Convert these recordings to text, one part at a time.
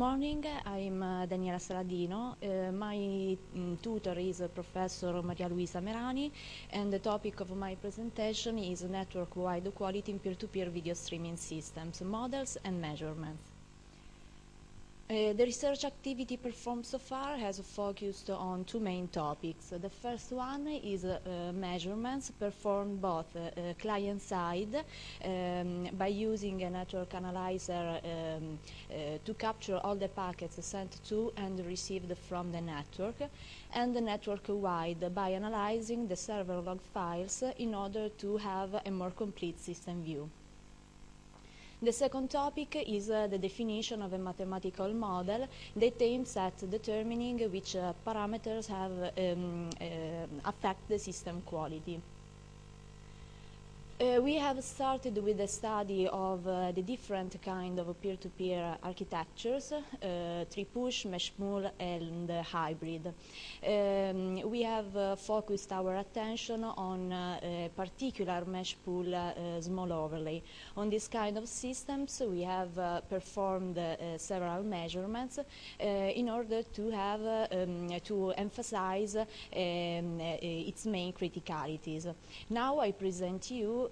morning, I'm Daniela Saladino. My tutor is Professor Maria Luisa Merani, and the topic of my presentation is network-wide quality in peer-to-peer video streaming systems, models and measurements. The research activity performed so far has focused on two main topics. The first one is measurements performed both client-side by using a network analyzer to capture all the packets sent to and received from the network, and the network-wide by analyzing the server log files in order to have a more complete system view. The second topic is the definition of a mathematical model that aims at determining which parameters have affect the system quality. We have started with the study of the different kind of peer-to-peer architectures, tri-push, mesh pool, and hybrid. We have focused our attention on a particular mesh pool small overlay. On this kind of systems, we have performed several measurements in order to have to emphasize its main criticalities. Now I present you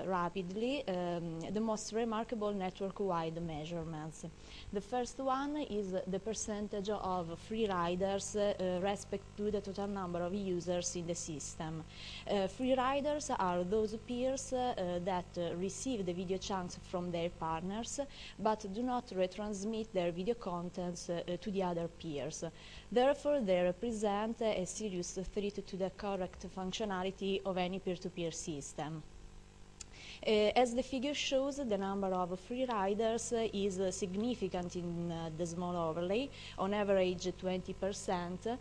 rapidly the most remarkable network-wide measurements. The first one is the percentage of free riders respect to the total number of users in the system. Free riders are those peers that receive the video chunks from their partners but do not retransmit their video contents to the other peers. Therefore, they represent a serious threat to the correct functionality of any peer-to-peer system. As the figure shows, the number of free riders is significant in the small overlay, on average 20%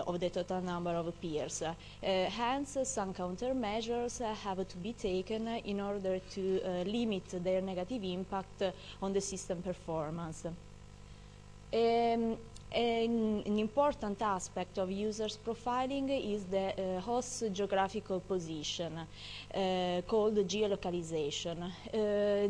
of the total number of peers. Hence, some countermeasures have to be taken in order to limit their negative impact on the system performance. An important aspect of users profiling is the host's geographical position, called geolocalization.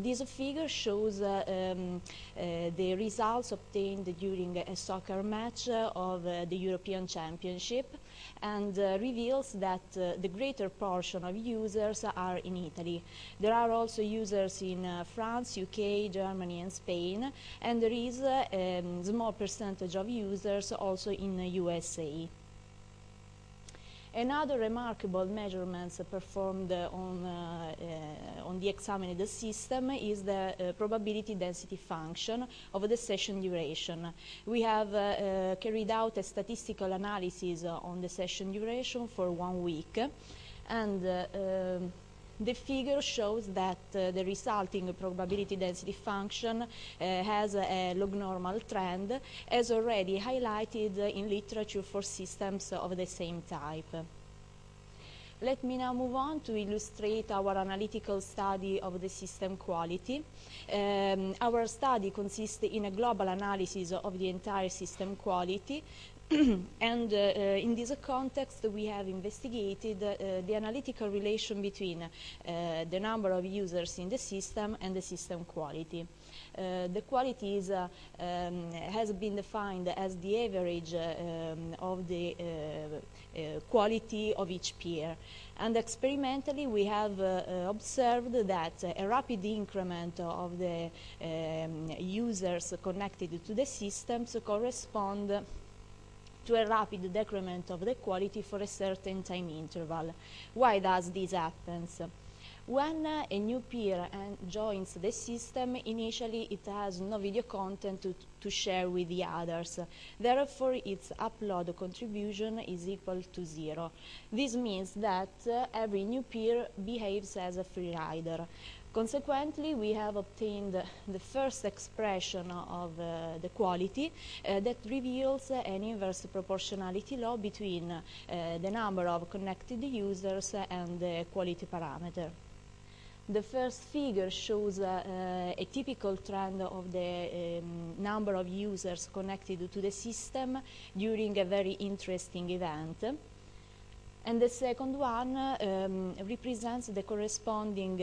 This figure shows the results obtained during a soccer match of the European Championship and reveals that the greater portion of users are in Italy. There are also users in France, UK, Germany and Spain, and there is a small percentage of users also in USA. Another remarkable measurements performed on the examined system is the probability density function of the session duration. We have carried out a statistical analysis on the session duration for 1 week, and the figure shows that the resulting probability density function has a log-normal trend, as already highlighted in literature for systems of the same type. Let me now move on to illustrate our analytical study of the system quality. Our study consists in a global analysis of the entire system quality, and in this context we have investigated the analytical relation between the number of users in the system and the system quality. The quality is, has been defined as the average of the quality of each peer. And experimentally we have observed that a rapid increment of the users connected to the systems correspond to a rapid decrement of the quality for a certain time interval. Why does this happen? When a new peer joins the system, initially it has no video content to share with the others. Therefore, its upload contribution is equal to 0. This means that every new peer behaves as a free rider. Consequently, we have obtained the first expression of the quality that reveals an inverse proportionality law between the number of connected users and the quality parameter. The first figure shows a typical trend of the number of users connected to the system during a very interesting event. And the second one represents the corresponding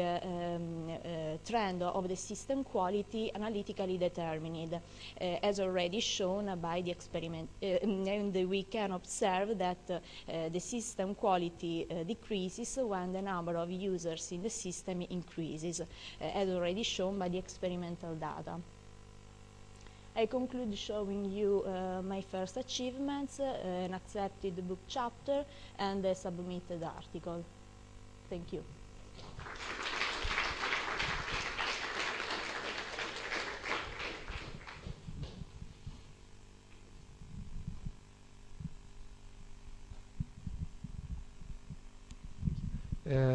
trend of the system quality analytically determined, as already shown by the experiment. And we can observe that the system quality decreases when the number of users in the system increases, as already shown by the experimental data. I conclude showing you my first achievements, an accepted book chapter, and a submitted article. Thank you.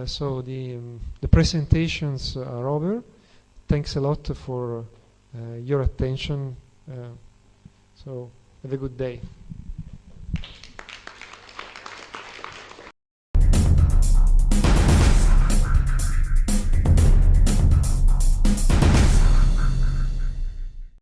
So the presentations are over. Thanks a lot for your attention. So have a good day.